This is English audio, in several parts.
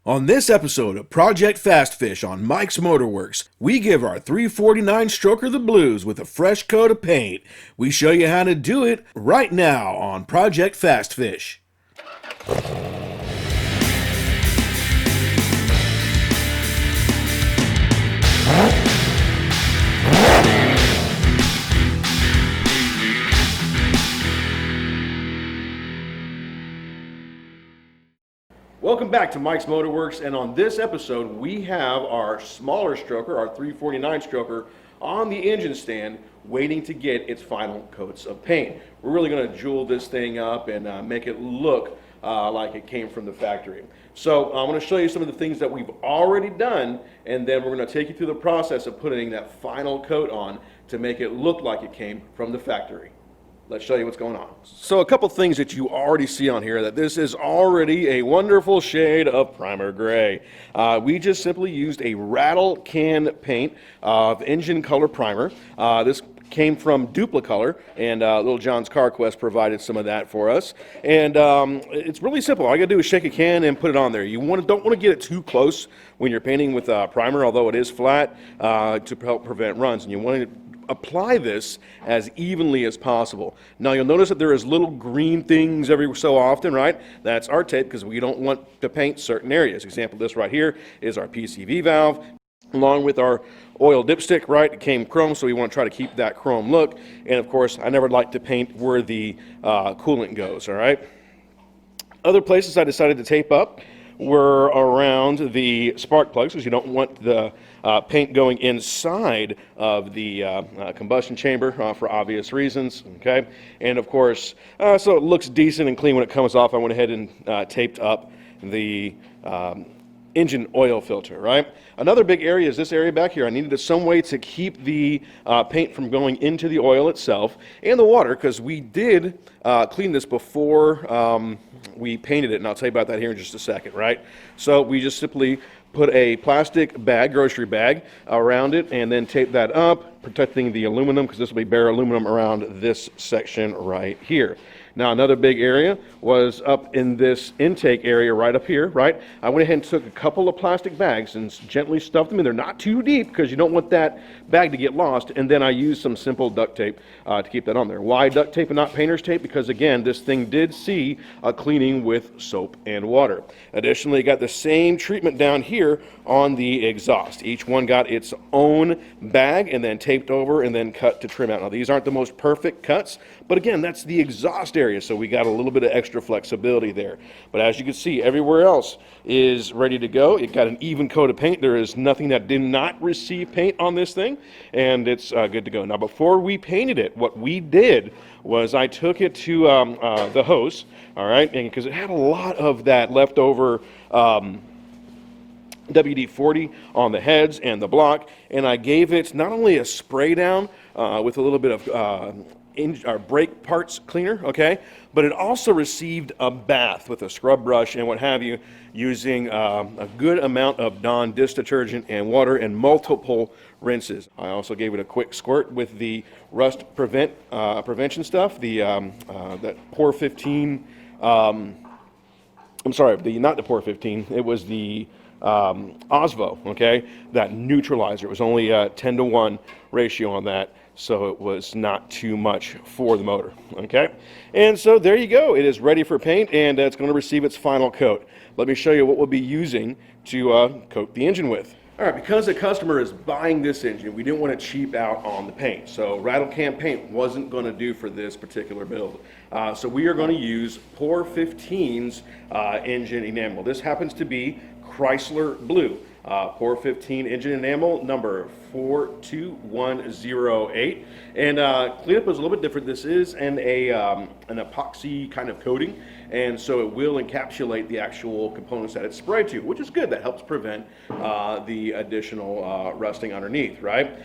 On this episode of Project Fast Fish on Mike's Motorworks, we give our 349 stroker the blues with a fresh coat of paint. We show you how to do it right now on Project Fast Fish. Welcome back to Mike's Motorworks, and on this episode we have our smaller stroker, our 349 stroker, on the engine stand waiting to get its final coats of paint. We're really going to jewel this thing up and make it look like it came from the factory. So I'm going to show you some of the things that we've already done, and then we're going to take you through the process of putting that final coat on to make it look like it came from the factory. Let's show you what's going on. So a couple things that you already see on here, that this is already a wonderful shade of primer gray. We just simply used a rattle can paint of engine color primer. This came from Duplicolor, and Little John's Car Quest provided some of that for us. And it's really simple. All you gotta do is shake a can and put it on there. You don't want to get it too close when you're painting with primer, although it is flat, to help prevent runs. And you want to apply this as evenly as possible. Now you'll notice that there is little green things every so often, right? That's our tape because we don't want to paint certain areas. Example, this right here is our PCV valve, along with our oil dipstick, right? It came chrome, so we want to try to keep that chrome look. And of course, I never like to paint where the coolant goes, all right? Other places I decided to tape up were around the spark plugs, because you don't want the paint going inside of the combustion chamber for obvious reasons, okay? And of course, so it looks decent and clean when it comes off, I went ahead and taped up the engine oil filter, right? Another big area is this area back here. I needed some way to keep the paint from going into the oil itself and the water, because we did clean this before we painted it, and I'll tell you about that here in just a second, right? So we just simply put a plastic bag, grocery bag, around it, and then tape that up, protecting the aluminum, because this will be bare aluminum around this section right here. Now another big area was up in this intake area right up here, right? I went ahead and took a couple of plastic bags and gently stuffed them in. They're not too deep because you don't want that bag to get lost. And then I used some simple duct tape to keep that on there. Why duct tape and not painter's tape? Because again, this thing did see a cleaning with soap and water. Additionally, got the same treatment down here on the exhaust. Each one got its own bag and then taped over and then cut to trim out. Now these aren't the most perfect cuts, but again, that's the exhaust area, so we got a little bit of extra flexibility there. But as you can see, everywhere else is ready to go. It got an even coat of paint. There is nothing that did not receive paint on this thing, and it's good to go. Now before we painted it, what we did was I took it to the hose, all right, and because it had a lot of that leftover WD-40 on the heads and the block, and I gave it not only a spray down with a little bit of our brake parts cleaner, okay, but it also received a bath with a scrub brush and what have you, using a good amount of Dawn dish detergent and water and multiple rinses. I also gave it a quick squirt with the rust prevention stuff, the that Pour 15. I'm sorry, not the Pour 15. It was the Osvo, okay, that neutralizer. It was only a 10-to-1 ratio on that, so it was not too much for the motor, okay? And so there you go. It is ready for paint, and it's going to receive its final coat. Let me show you what we'll be using to coat the engine with. All right, because the customer is buying this engine, we didn't want to cheap out on the paint. So rattle can paint wasn't going to do for this particular build. So we are going to use Pour 15's engine enamel. This happens to be Chrysler Blue. Pour 15 engine enamel number 42108, and cleanup is a little bit different. This is an epoxy kind of coating, and so it will encapsulate the actual components that it's sprayed to, which is good. That helps prevent the additional rusting underneath, right?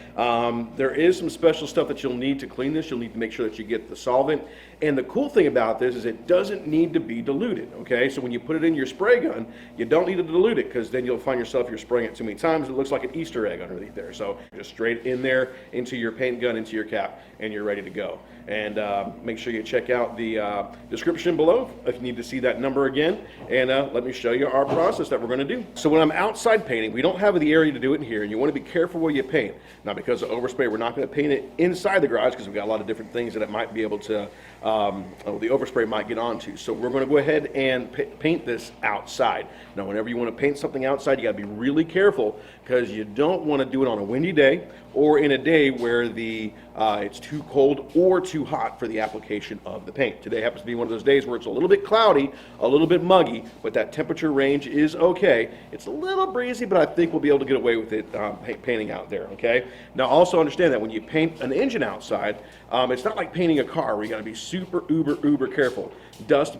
There is some special stuff that you'll need to clean this. You'll need to make sure that you get the solvent and the cool thing about this is it doesn't need to be diluted, okay? So when you put it in your spray gun, you don't need to dilute it, because then you'll find yourself, you're spraying it too many times, it looks like an Easter egg underneath there. So just straight in there, into your paint gun, into your cap, and you're ready to go. And make sure you check out the description below if you need to see that number again, and let me show you our process that we're going to do. So when I'm outside painting, we don't have the area to do it in here, and you want to be careful where you paint. Now, because of overspray, we're not going to paint it inside the garage, because we've got a lot of different things that it might be able to, the overspray might get onto. So we're going to go ahead and paint this outside. Now, whenever you want to paint something outside, you got to be really careful, because you don't want to do it on a windy day or in a day where it's too cold or too hot for the application of the paint. Today happens to be one of those days where it's a little bit cloudy, a little bit muggy, but that temperature range is okay. It's a little breezy, but I think we'll be able to get away with it painting out there, okay? Now, also understand that when you paint an engine outside, it's not like painting a car where you got to be super, uber careful. Dust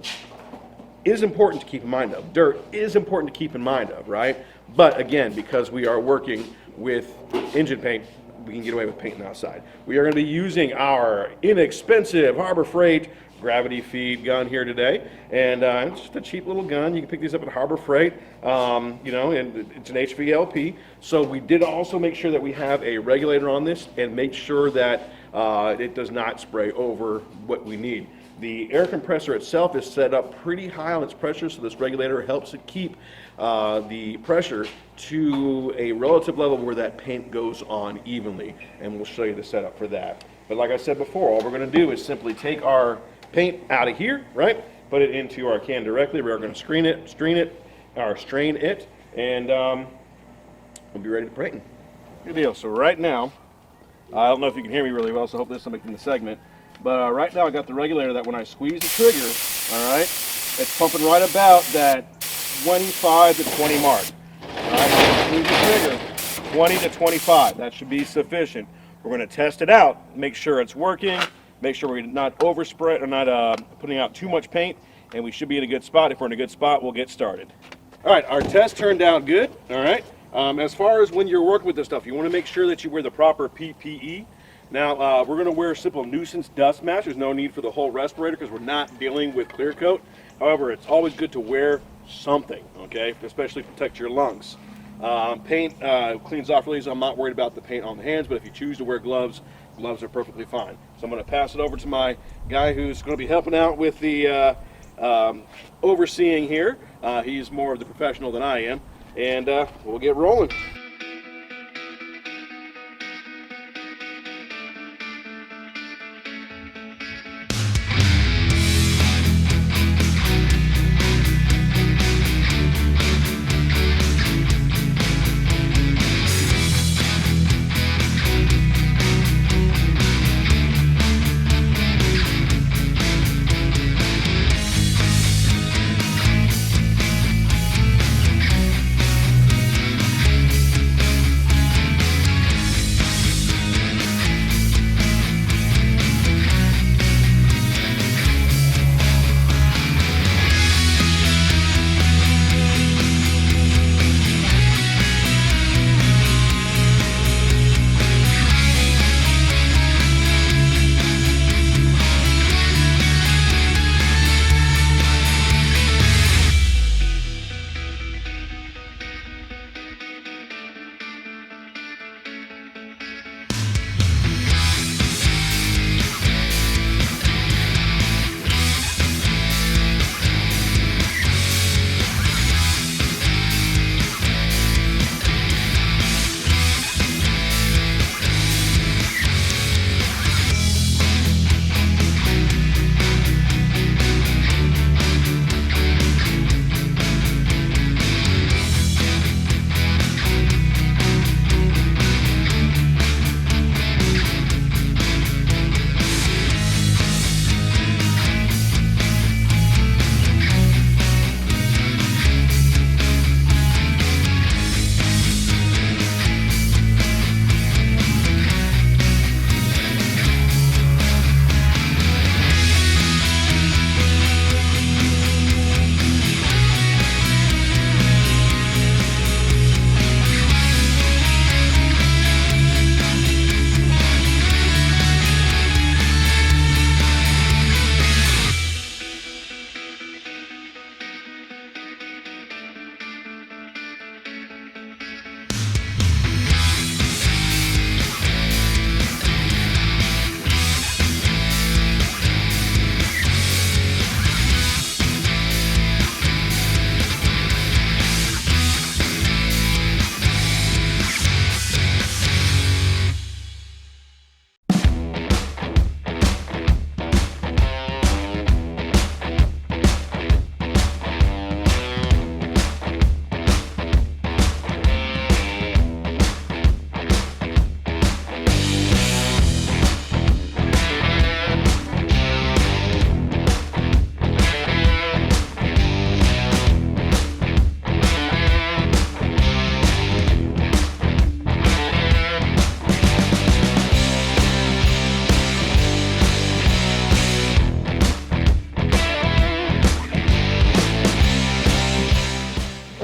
is important to keep in mind of. Dirt is important to keep in mind of, right? But again, because we are working with engine paint, we can get away with painting outside. We are going to be using our inexpensive Harbor Freight gravity feed gun here today, and it's just a cheap little gun. You can pick these up at Harbor Freight, you know, and it's an HVLP. So we did also make sure that we have a regulator on this and make sure that it does not spray over what we need. The air compressor itself is set up pretty high on its pressure, so this regulator helps it keep the pressure to a relative level where that paint goes on evenly, and we'll show you the setup for that. But like I said before, all we're going to do is simply take our paint out of here, right? Put it into our can directly. We're going to strain it, and we'll be ready to paint. Good deal. So right now, I don't know if you can hear me really well, so hopefully this will make it in the segment. But right now I got the regulator that when I squeeze the trigger, all right, it's pumping right about that 25 to 20 mark. All right, squeeze the trigger, 20 to 25. That should be sufficient. We're going to test it out, make sure it's working, make sure we're not overspray or not putting out too much paint, and we should be in a good spot. If we're in a good spot, we'll get started. All right, our test turned out good. All right, as far as when you're working with this stuff, you want to make sure that you wear the proper PPE. Now, we're going to wear simple nuisance dust mask. There's no need for the whole respirator because we're not dealing with clear coat. However, it's always good to wear something, okay, especially protect your lungs. Paint cleans off really, so I'm not worried about the paint on the hands, but if you choose to wear gloves, gloves are perfectly fine. So I'm going to pass it over to my guy who's going to be helping out with the overseeing here. He's more of the professional than I am, and we'll get rolling.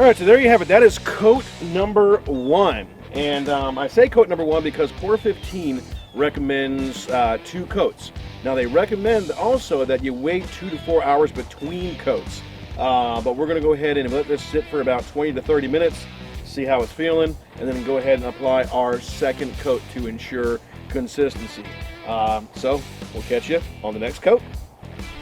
right, so there you have it. That is coat number 1. And I say coat number 1 because Core 15 recommends 2 coats. Now they recommend also that you wait 2 to 4 hours between coats. But we're going to go ahead and let this sit for about 20 to 30 minutes, see how it's feeling, and then go ahead and apply our second coat to ensure consistency. So we'll catch you on the next coat.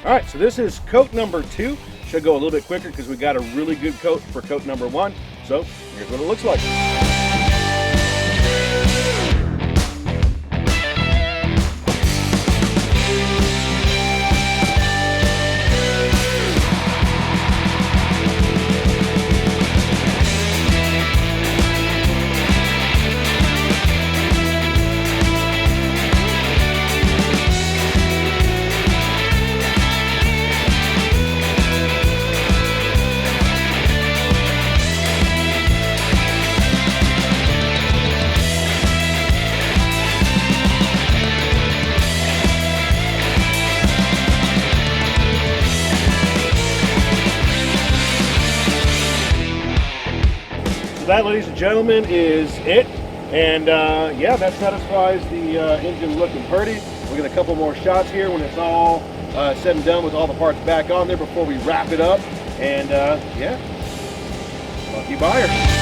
All right, so this is coat number 2. Should go a little bit quicker because we got a really good coat for coat number 1. So here's what it looks like. So that, ladies and gentlemen, is it. And yeah, that satisfies the engine looking pretty. We'll get a couple more shots here when it's all said and done with all the parts back on there before we wrap it up. And yeah, lucky buyer.